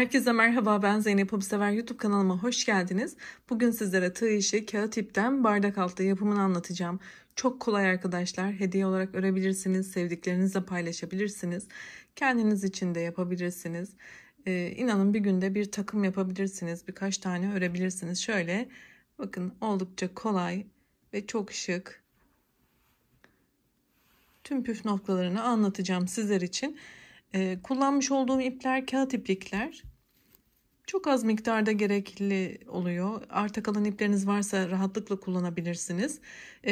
Herkese merhaba, ben Zeynep Hobisever. YouTube kanalıma hoş geldiniz. Bugün sizlere tığ işi kağıt ipten bardak altı yapımını anlatacağım. Çok kolay arkadaşlar. Hediye olarak örebilirsiniz, sevdiklerinizle paylaşabilirsiniz. Kendiniz için de yapabilirsiniz. İnanın bir günde bir takım yapabilirsiniz, birkaç tane örebilirsiniz. Şöyle bakın, oldukça kolay ve çok şık. Tüm püf noktalarını anlatacağım sizler için. Kullanmış olduğum ipler kağıt iplikler. Çok az miktarda gerekli oluyor. Arta kalan ipleriniz varsa rahatlıkla kullanabilirsiniz.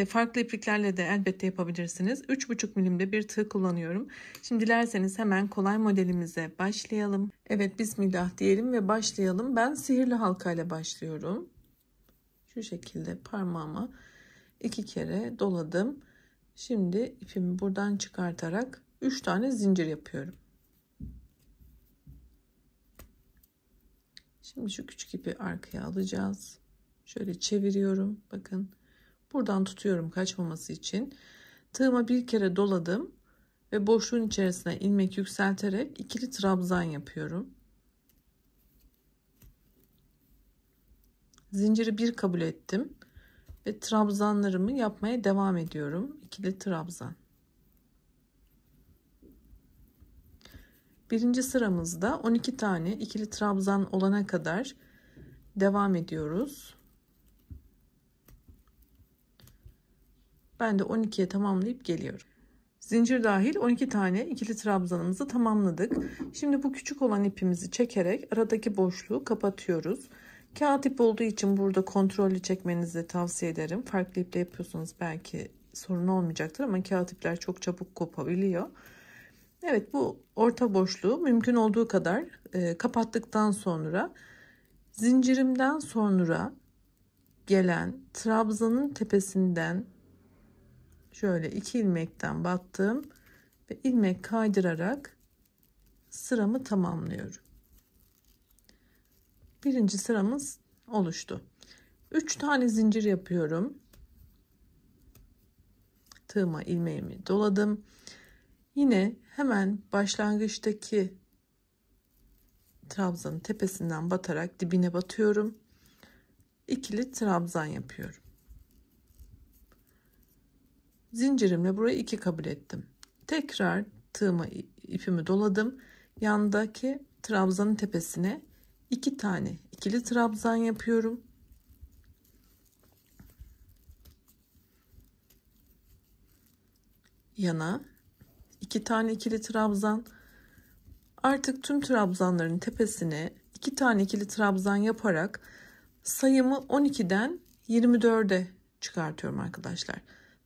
Farklı ipliklerle de elbette yapabilirsiniz. 3,5 milimde bir tığ kullanıyorum. Şimdi dilerseniz hemen kolay modelimize başlayalım. Evet, bismillah diyelim ve başlayalım. Ben sihirli halka ile başlıyorum. Şu şekilde parmağıma 2 kere doladım. Şimdi ipimi buradan çıkartarak 3 tane zincir yapıyorum. Şimdi şu küçük ipi arkaya alacağız. Şöyle çeviriyorum. Bakın. Buradan tutuyorum kaçmaması için. Tığıma bir kere doladım. Ve boşluğun içerisine ilmek yükselterek ikili trabzan yapıyorum. Zinciri bir kabul ettim. Ve trabzanlarımı yapmaya devam ediyorum. İkili trabzan. Birinci sıramızda 12 tane ikili trabzan olana kadar devam ediyoruz. Ben de 12'ye tamamlayıp geliyorum. Zincir dahil 12 tane ikili trabzanımızı tamamladık. Şimdi bu küçük olan ipimizi çekerek aradaki boşluğu kapatıyoruz. Kağıt ip olduğu için burada kontrollü çekmenizi tavsiye ederim. Farklı iple yapıyorsanız belki sorun olmayacaktır ama kağıt ipler çok çabuk kopabiliyor. Evet, bu orta boşluğu mümkün olduğu kadar kapattıktan sonra zincirimden sonra gelen trabzanın tepesinden şöyle 2 ilmekten battım ve ilmek kaydırarak sıramı tamamlıyorum. Birinci sıramız oluştu. 3 tane zincir yapıyorum. Tığıma ilmeğimi doladım. Yine hemen başlangıçtaki trabzanın tepesinden batarak dibine batıyorum. İkili trabzan yapıyorum. Zincirimle burayı 2 kabul ettim. Tekrar tığıma ipimi doladım. Yandaki trabzanın tepesine 2 tane ikili trabzan yapıyorum. Yana 2 tane ikili trabzan. Artık tüm trabzanların tepesine 2 tane ikili trabzan yaparak sayımı 12'den 24'e çıkartıyorum arkadaşlar.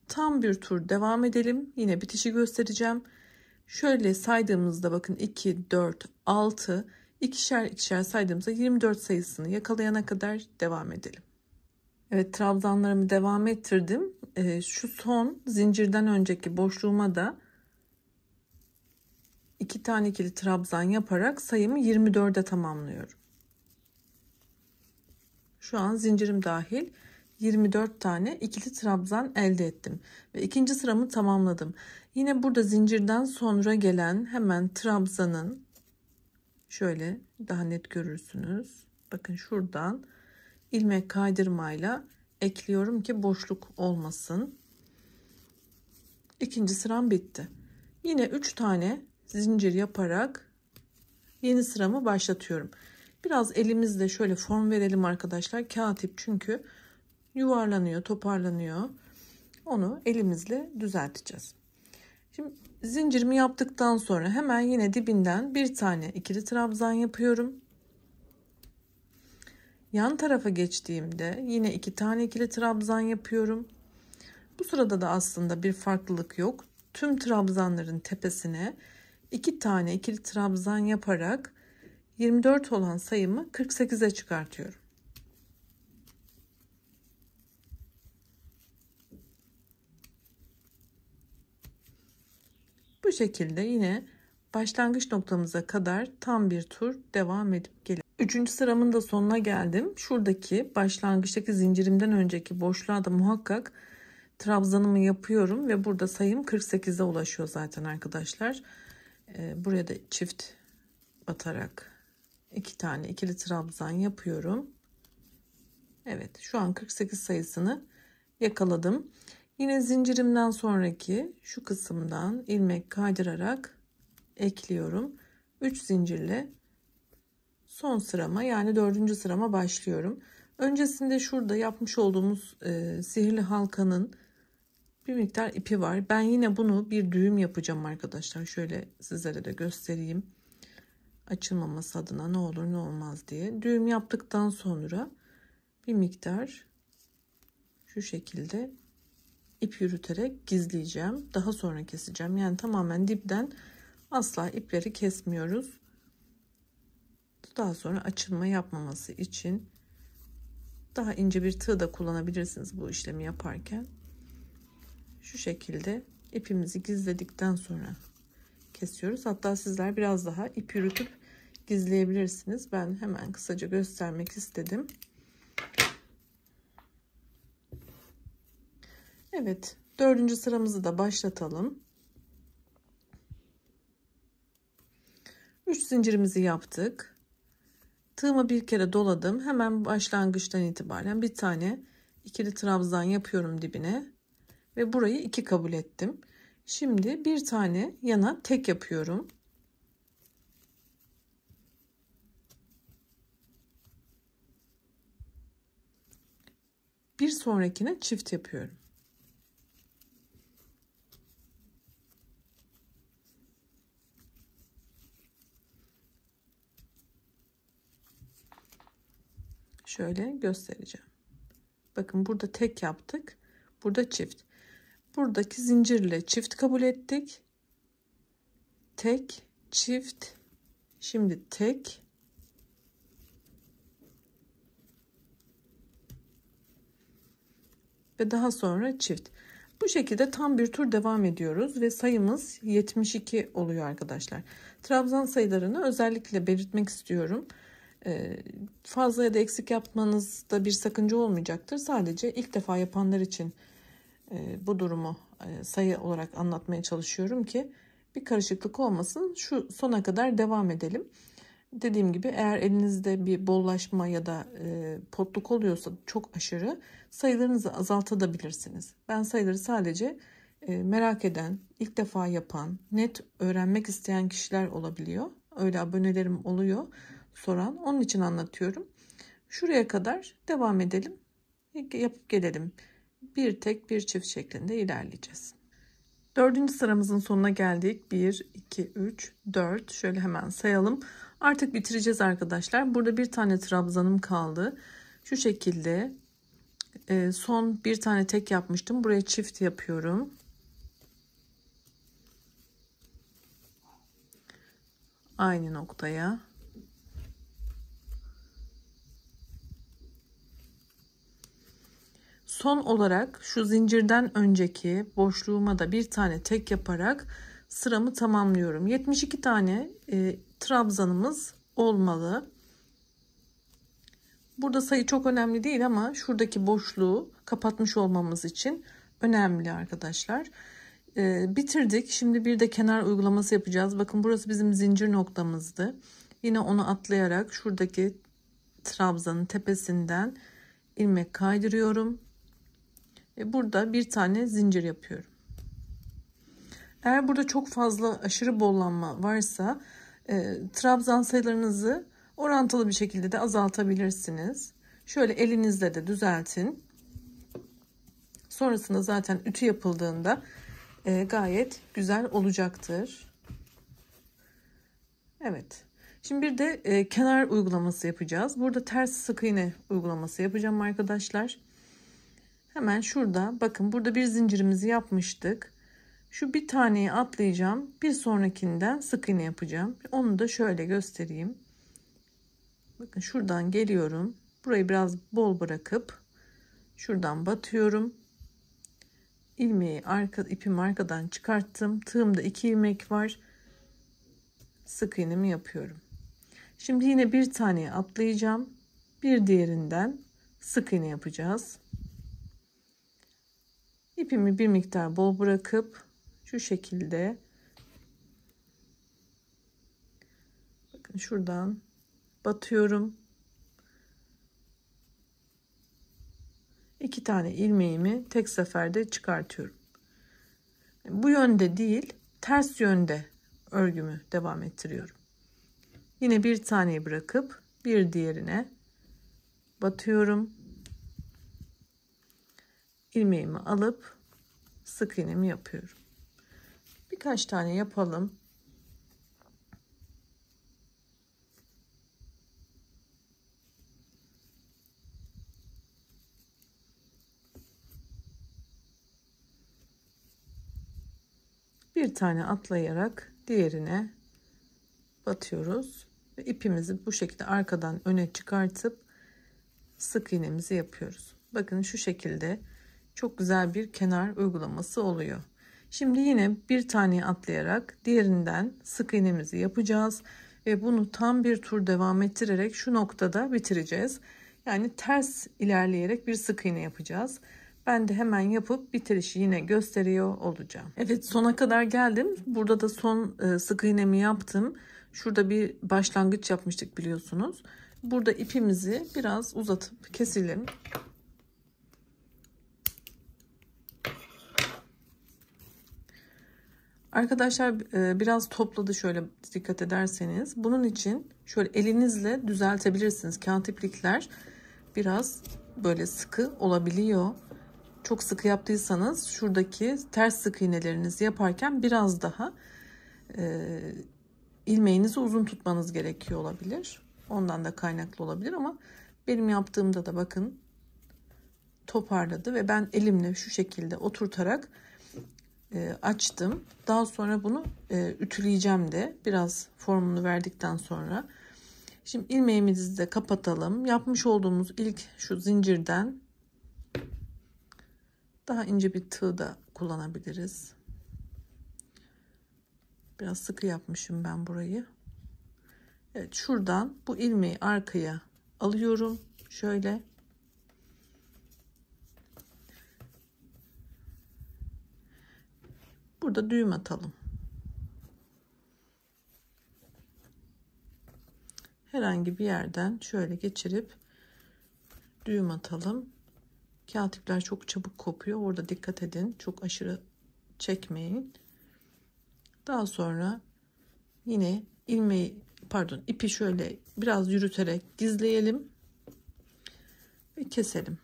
Tam bir tur devam edelim. Yine bitişi göstereceğim. Şöyle saydığımızda bakın 2, 4, 6, ikişer ikişer saydığımızda 24 sayısını yakalayana kadar devam edelim. Evet, trabzanlarımı devam ettirdim. Şu son zincirden önceki boşluğuma da 2 tane ikili trabzan yaparak sayımı 24'e tamamlıyorum. Şu an zincirim dahil 24 tane ikili trabzan elde ettim ve ikinci sıramı tamamladım. Yine burada zincirden sonra gelen hemen trabzanın şöyle daha net görürsünüz. Bakın şuradan ilmek kaydırmayla ekliyorum ki boşluk olmasın. İkinci sıram bitti. Yine 3 tane zincir yaparak yeni sıramı başlatıyorum. Biraz elimizle şöyle form verelim arkadaşlar. Kağıt ip çünkü yuvarlanıyor, toparlanıyor. Onu elimizle düzelteceğiz. Şimdi zincirimi yaptıktan sonra hemen yine dibinden bir tane ikili trabzan yapıyorum. Yan tarafa geçtiğimde yine 2 tane ikili trabzan yapıyorum. Bu sırada da aslında bir farklılık yok. Tüm trabzanların tepesine 2 tane ikili trabzan yaparak 24 olan sayımı 48'e çıkartıyorum. Bu şekilde yine başlangıç noktamıza kadar tam bir tur devam edip geliyorum. 3. sıramın da sonuna geldim. Şuradaki başlangıçtaki zincirimden önceki boşluğa da muhakkak trabzanımı yapıyorum ve burada sayım 48'e ulaşıyor zaten arkadaşlar. Buraya da çift batarak 2 tane ikili trabzan yapıyorum. Evet, şu an 48 sayısını yakaladım. Yine zincirimden sonraki şu kısımdan ilmek kaydırarak ekliyorum. 3 zincirle son sırama, yani 4. sırama başlıyorum. Öncesinde şurada yapmış olduğumuz sihirli halkanın bir miktar ipi var. Ben yine bunu bir düğüm yapacağım arkadaşlar. Şöyle sizlere de göstereyim. Açılmaması adına, ne olur ne olmaz diye. Düğüm yaptıktan sonra bir miktar şu şekilde ip yürüterek gizleyeceğim. Daha sonra keseceğim. Yani tamamen dipten asla ipleri kesmiyoruz. Daha sonra açılma yapmaması için daha ince bir tığ da kullanabilirsiniz bu işlemi yaparken. Şu şekilde ipimizi gizledikten sonra kesiyoruz. Hatta sizler biraz daha ip yürütüp gizleyebilirsiniz. Ben hemen kısaca göstermek istedim. Evet, 4. sıramızı da başlatalım. 3 zincirimizi yaptık. Tığımı bir kere doladım. Hemen başlangıçtan itibaren bir tane ikili trabzan yapıyorum dibine ve burayı 2 kabul ettim. Şimdi bir tane yana tek yapıyorum. Bir sonrakine çift yapıyorum. Şöyle göstereceğim. Bakın burada tek yaptık. Burada çift. Buradaki zincirle çift kabul ettik. Tek, çift. Şimdi tek. Ve daha sonra çift. Bu şekilde tam bir tur devam ediyoruz ve sayımız 72 oluyor arkadaşlar. Trabzan sayılarını özellikle belirtmek istiyorum. Fazla ya da eksik yapmanızda bir sakınca olmayacaktır. Sadece ilk defa yapanlar için bu durumu sayı olarak anlatmaya çalışıyorum ki bir karışıklık olmasın. Şu sona kadar devam edelim. Dediğim gibi eğer elinizde bir bollaşma ya da potluk oluyorsa çok aşırı, sayılarınızı azaltabilirsiniz. Ben sayıları sadece merak eden, ilk defa yapan, net öğrenmek isteyen kişiler olabiliyor. Öyle abonelerim oluyor soran. Onun için anlatıyorum. Şuraya kadar devam edelim. Yapıp gelelim. Bir tek bir çift şeklinde ilerleyeceğiz. 4. sıramızın sonuna geldik. 1, 2, 3, 4. Şöyle hemen sayalım. Artık bitireceğiz arkadaşlar. Burada bir tane trabzanım kaldı. Şu şekilde son bir tane tek yapmıştım. Buraya çift yapıyorum. Aynı noktaya. Son olarak şu zincirden önceki boşluğuma da bir tane tek yaparak sıramı tamamlıyorum. 72 tane trabzanımız olmalı. Burada sayı çok önemli değil ama şuradaki boşluğu kapatmış olmamız için önemli arkadaşlar. Bitirdik. Şimdi bir de kenar uygulaması yapacağız. Bakın burası bizim zincir noktamızdı. Yine onu atlayarak şuradaki trabzanın tepesinden ilmek kaydırıyorum. Burada bir tane zincir yapıyorum. Eğer burada çok fazla aşırı bollanma varsa trabzan sayılarınızı orantılı bir şekilde de azaltabilirsiniz. Şöyle elinizle de düzeltin. Sonrasında zaten ütü yapıldığında gayet güzel olacaktır. Evet. Şimdi bir de kenar uygulaması yapacağız. Burada ters sık iğne uygulaması yapacağım arkadaşlar. Hemen şurada bakın, burada bir zincirimizi yapmıştık. Şu bir taneyi atlayacağım. Bir sonrakinden sık iğne yapacağım. Onu da şöyle göstereyim. Bakın şuradan geliyorum. Burayı biraz bol bırakıp şuradan batıyorum. İlmeği ipimi arkadan çıkarttım. Tığımda 2 ilmek var. Sık iğnemi yapıyorum. Şimdi yine bir taneye atlayacağım. Bir diğerinden sık iğne yapacağız. İpimi bir miktar bol bırakıp şu şekilde bakın şuradan batıyorum. 2 tane ilmeğimi tek seferde çıkartıyorum. Bu yönde değil, ters yönde örgümü devam ettiriyorum. Yine bir taneyi bırakıp bir diğerine batıyorum. İlmeğimi alıp sık iğnemi yapıyorum. Birkaç tane yapalım. Bir tane atlayarak diğerine batıyoruz ve ipimizi bu şekilde arkadan öne çıkartıp sık iğnemizi yapıyoruz. Bakın şu şekilde çok güzel bir kenar uygulaması oluyor. Şimdi yine bir tane atlayarak diğerinden sık iğnemizi yapacağız ve bunu tam bir tur devam ettirerek şu noktada bitireceğiz. Yani ters ilerleyerek bir sık iğne yapacağız. Ben de hemen yapıp bitirişi yine gösteriyor olacağım. Evet, sona kadar geldim. Burada da son sık iğnemi yaptım. Şurada bir başlangıç yapmıştık biliyorsunuz. Burada ipimizi biraz uzatıp keselim. Arkadaşlar biraz topladı şöyle dikkat ederseniz. Bunun için şöyle elinizle düzeltebilirsiniz. Kağıt iplikler biraz böyle sıkı olabiliyor. Çok sıkı yaptıysanız şuradaki ters sık iğnelerinizi yaparken biraz daha ilmeğinizi uzun tutmanız gerekiyor olabilir. Ondan da kaynaklı olabilir ama benim yaptığımda da bakın toparladı ve ben elimle şu şekilde oturtarak açtım. Daha sonra bunu ütüleyeceğim de biraz formunu verdikten sonra. Şimdi ilmeğimizi de kapatalım. Yapmış olduğumuz ilk şu zincirden daha ince bir tığ da kullanabiliriz. Biraz sıkı yapmışım ben burayı. Evet, şuradan bu ilmeği arkaya alıyorum. Şöyle. Burada düğüm atalım. Herhangi bir yerden şöyle geçirip düğüm atalım. Kağıt ipler çok çabuk kopuyor. Orada dikkat edin. Çok aşırı çekmeyin. Daha sonra yine ipi şöyle biraz yürüterek gizleyelim ve keselim.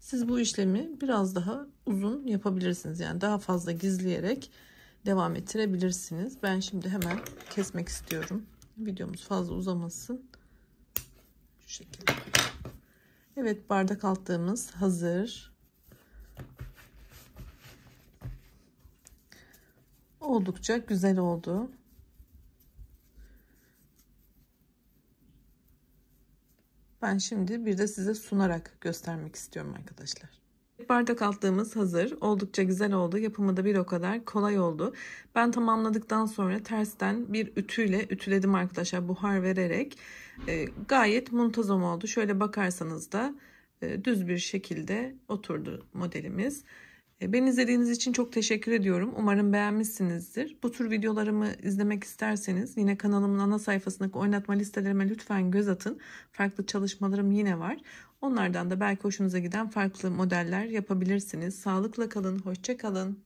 Siz bu işlemi biraz daha uzun yapabilirsiniz. Yani daha fazla gizleyerek devam ettirebilirsiniz. Ben şimdi hemen kesmek istiyorum. Videomuz fazla uzamasın. Şu şekilde. Evet, bardak altlığımız hazır. Oldukça güzel oldu. Ben şimdi bir de size sunarak göstermek istiyorum arkadaşlar. Bardak altlığımız hazır. Oldukça güzel oldu. Yapımı da bir o kadar kolay oldu. Ben tamamladıktan sonra tersten bir ütüyle ütüledim arkadaşlar, buhar vererek. Gayet muntazam oldu. Şöyle bakarsanız da düz bir şekilde oturdu modelimiz. Beni izlediğiniz için çok teşekkür ediyorum. Umarım beğenmişsinizdir. Bu tür videolarımı izlemek isterseniz yine kanalımın ana sayfasındaki oynatma listelerime lütfen göz atın. Farklı çalışmalarım yine var. Onlardan da belki hoşunuza giden farklı modeller yapabilirsiniz. Sağlıkla kalın, hoşça kalın.